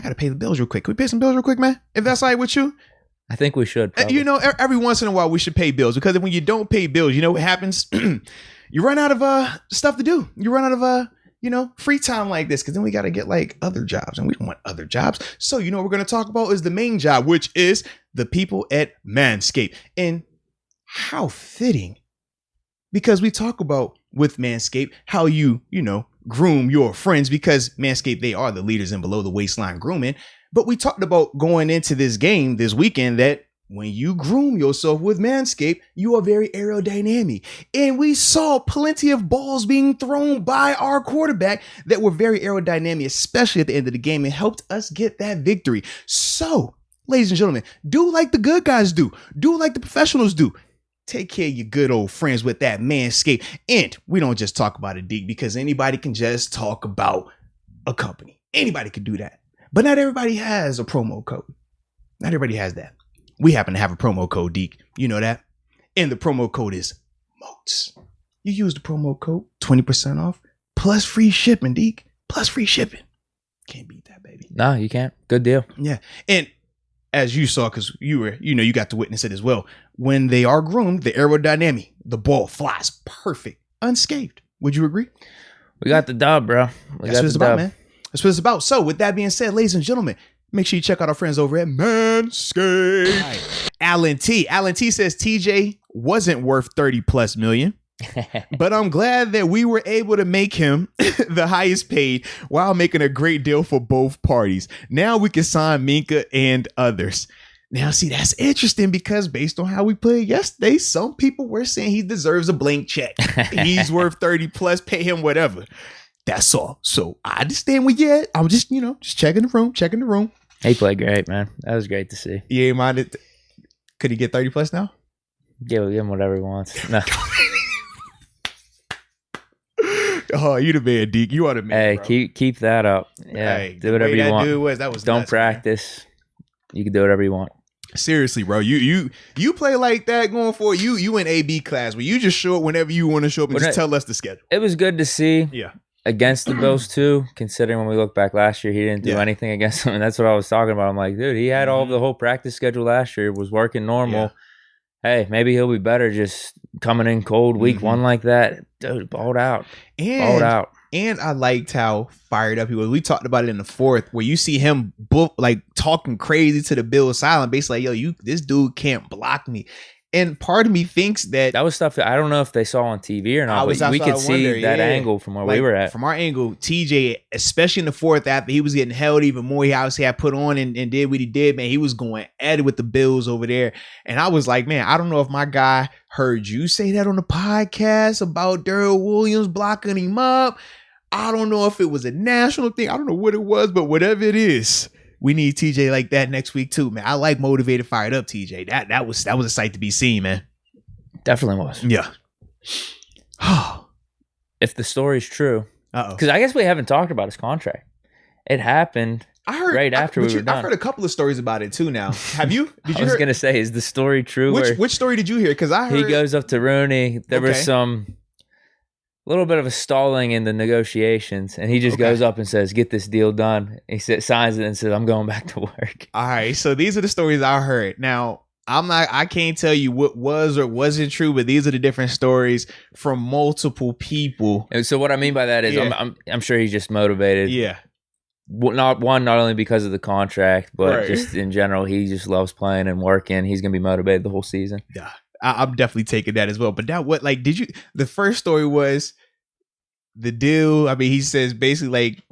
got to pay the bills real quick. Can we pay some bills real quick, man? If that's all right with you? I think we should. Probably. Every once in a while we should pay bills, because when you don't pay bills, you know what happens? You run out of stuff to do. You run out of free time like this, because then we got to get like other jobs, and we don't want other jobs. So what we're going to talk about is the main job, which is the people at Manscaped. And how fitting, because we talk about with Manscaped how you groom your friends, because Manscaped, they are the leaders in below the waistline grooming. But we talked about going into this game this weekend that when you groom yourself with Manscaped, you are very aerodynamic. And we saw plenty of balls being thrown by our quarterback that were very aerodynamic, especially at the end of the game, and helped us get that victory. So, ladies and gentlemen, do like the good guys do. Do like the professionals do. Take care of your good old friends with that Manscaped. And we don't just talk about it, Deke, because anybody can just talk about a company. Anybody can do that. But not everybody has a promo code. Not everybody has that. We happen to have a promo code, Deke. You know that? And the promo code is MOATS. You use the promo code, 20% off, plus free shipping, Deke. Plus free shipping. Can't beat that, baby. No, you can't. Good deal. Yeah. And as you saw, because you got to witness it as well, when they are groomed, the aerodynamic, the ball flies perfect, unscathed. Would you agree? We got the dub, bro. That's what it's about, man. That's what it's about. So with that being said, ladies and gentlemen, make sure you check out our friends over at Manscaped. Right. Alan T says TJ wasn't worth 30 plus million. But I'm glad that we were able to make him the highest paid while making a great deal for both parties. Now we can sign Minka and others. Now, see, that's interesting, because based on how we played yesterday, some people were saying he deserves a blank check. He's worth 30 plus, pay him whatever. That's all. So I understand where you're at. I'm just, just checking the room. He played great, man. That was great to see. You ain't minded. Could he get 30 plus now? Yeah, we'll give him whatever he wants. No. Oh, you the man, Deke. You are the man. Hey, keep that up. Yeah, hey, do whatever you want. Don't nuts, practice. Man. You can do whatever you want. Seriously, bro. You play like that going forward. You in AB class where you just show up whenever you want to show up and just tell us the schedule. It was good to see. Yeah. Against the Bills too, considering when we look back last year, he didn't do anything against them. And that's what I was talking about. I'm like, dude, he had all of the whole practice schedule last year, was working normal. Yeah. Hey, maybe he'll be better just coming in cold week one like that. Dude, balled out. And I liked how fired up he was. We talked about it in the fourth, where you see him talking crazy to the Bills silent, basically like, yo, this dude can't block me. And part of me thinks that was stuff that I don't know if they saw on TV or not. But we could see that angle from where we were at. From our angle, TJ, especially in the fourth, after he was getting held even more, he obviously had put on and did what he did, man. He was going at it with the Bills over there. And I was like, man, I don't know if my guy heard you say that on the podcast about Darrell Williams blocking him up. I don't know if it was a national thing. I don't know what it was, but whatever it is, we need TJ like that next week too, man. I like motivated, fired up TJ. That was a sight to be seen, man. Definitely was. Yeah. If the story's true, because I guess we haven't talked about his contract. It happened after we were done. I've heard a couple of stories about it too. Now, have you? I was gonna say, is the story true? Which story did you hear? Because I heard he goes up to Rooney. There was some little bit of a stalling in the negotiations, and he just goes up and says, get this deal done. He signs it and says, I'm going back to work. All right, so these are the stories I heard. Now, I can't tell you what was or wasn't true, but these are the different stories from multiple people. And so what I mean by that is I'm sure he's just motivated. Yeah. Not only because of the contract, but just in general, he just loves playing and working. He's going to be motivated the whole season. Yeah. I'm definitely taking that as well. But the first story was the deal. I mean, he says basically like,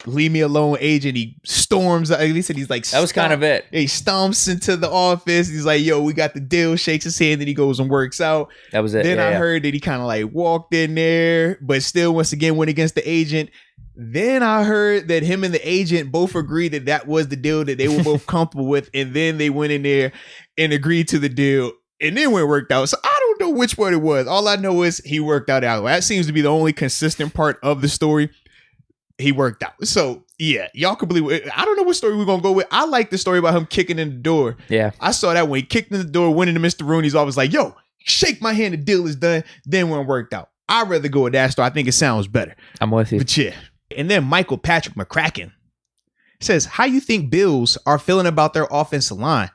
leave me alone, agent. He storms. He said he's like, that was kind of it. He stomps into the office. He's like, yo, we got the deal, shakes his hand, then he goes and works out. That was it. Then I heard that he kind of like walked in there, but still once again went against the agent. Then I heard that him and the agent both agreed that was the deal that they were both comfortable with. And then they went in there and agreed to the deal. And then when it worked out, so I don't know which one it was. All I know is he worked out. That seems to be the only consistent part of the story. He worked out. So yeah, y'all can believe it. I don't know what story we're gonna go with. I like the story about him kicking in the door. Yeah, I saw that when he kicked in the door, went into Mr. Rooney's office, like, yo, shake my hand, the deal is done. Then when it worked out, I'd rather go with that story. I think it sounds better. I'm with you. But yeah. And then Michael Patrick McCracken says, how you think Bills are feeling about their offensive line?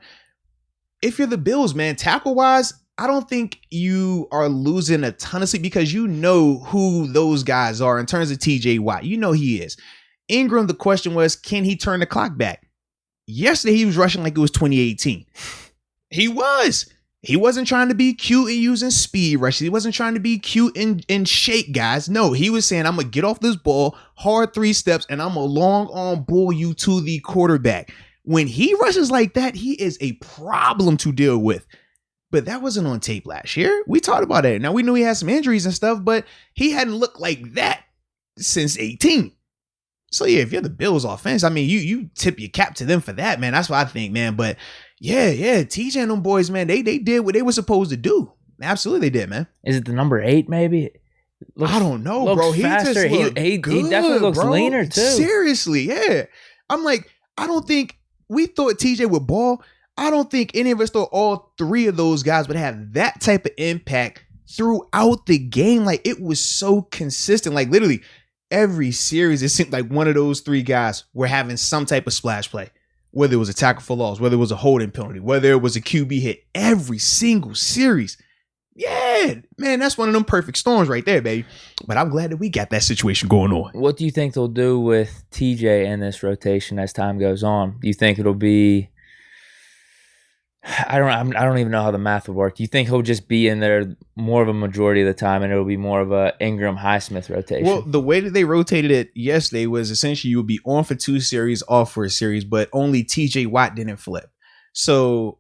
If you're the Bills, man, tackle-wise, I don't think you are losing a ton of sleep because you know who those guys are in terms of TJ Watt. You know he is. Ingram, the question was, can he turn the clock back? Yesterday, he was rushing like it was 2018. He was. He wasn't trying to be cute and using speed rushes. He wasn't trying to be cute and shake guys. No, he was saying, I'm going to get off this ball, hard 3 steps, and I'm going to long arm bull you to the quarterback. When he rushes like that, he is a problem to deal with. But that wasn't on tape last year. We talked about it. Now, we knew he had some injuries and stuff, but he hadn't looked like that since 18. So, yeah, if you're the Bills offense, I mean, you tip your cap to them for that, man. That's what I think, man. But yeah, TJ and them boys, man, they did what they were supposed to do. Absolutely, they did, man. Is it the number 8, maybe? I don't know, bro. He faster. He definitely looks leaner, too. Seriously, yeah. I'm like, I don't think we thought TJ would ball. I don't think any of us thought all 3 of those guys would have that type of impact throughout the game. Like, it was so consistent. Like, literally, every series, it seemed like one of those 3 guys were having some type of splash play. Whether it was a tackle for loss, whether it was a holding penalty, whether it was a QB hit, every single series. Yeah, man, that's one of them perfect storms right there, baby. But I'm glad that we got that situation going on. What do you think they'll do with TJ in this rotation as time goes on? Do you think it'll be... I don't even know how the math would work. Do you think he'll just be in there more of a majority of the time and it'll be more of a Ingram Highsmith rotation? Well, the way that they rotated it yesterday was essentially you would be on for 2 series, off for a series, but only TJ Watt didn't flip. So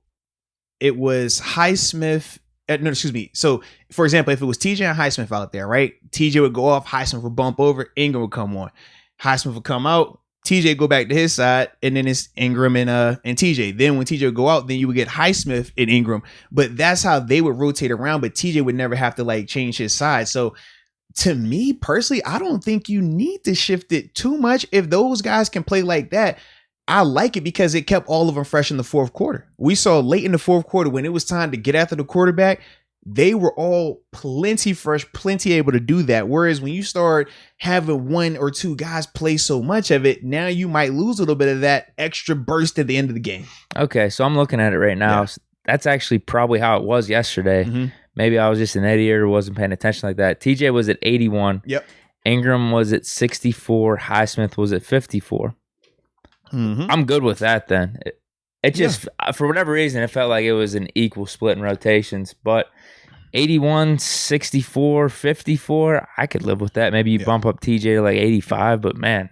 it was Highsmith. No, excuse me. So, for example, if it was TJ and Highsmith out there, right? TJ would go off, Highsmith would bump over, Ingram would come on. Highsmith would come out, TJ go back to his side, and then it's Ingram and TJ. Then when TJ would go out, then you would get Highsmith and Ingram. But that's how they would rotate around, but TJ would never have to like change his side. So to me personally, I don't think you need to shift it too much. If those guys can play like that, I like it because it kept all of them fresh in the 4th quarter. We saw late in the 4th quarter when it was time to get after the quarterback, they were all plenty fresh, plenty able to do that. Whereas when you start having 1 or 2 guys play so much of it, now you might lose a little bit of that extra burst at the end of the game. Okay, so I'm looking at it right now. Yeah. That's actually probably how it was yesterday. Mm-hmm. Maybe I was just an idiot or wasn't paying attention like that. TJ was at 81. Yep. Ingram was at 64. Highsmith was at 54. Mm-hmm. I'm good with that then. It just, for whatever reason, it felt like it was an equal split in rotations. But 81, 64, 54, I could live with that. Maybe you bump up TJ to like 85, but man,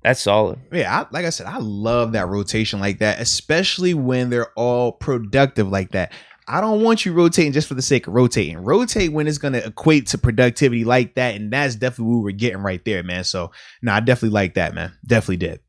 that's solid. Yeah, like I said, I love that rotation like that, especially when they're all productive like that. I don't want you rotating just for the sake of rotating. Rotate when it's going to equate to productivity like that, and that's definitely what we're getting right there, man. So, no, I definitely like that, man. Definitely did.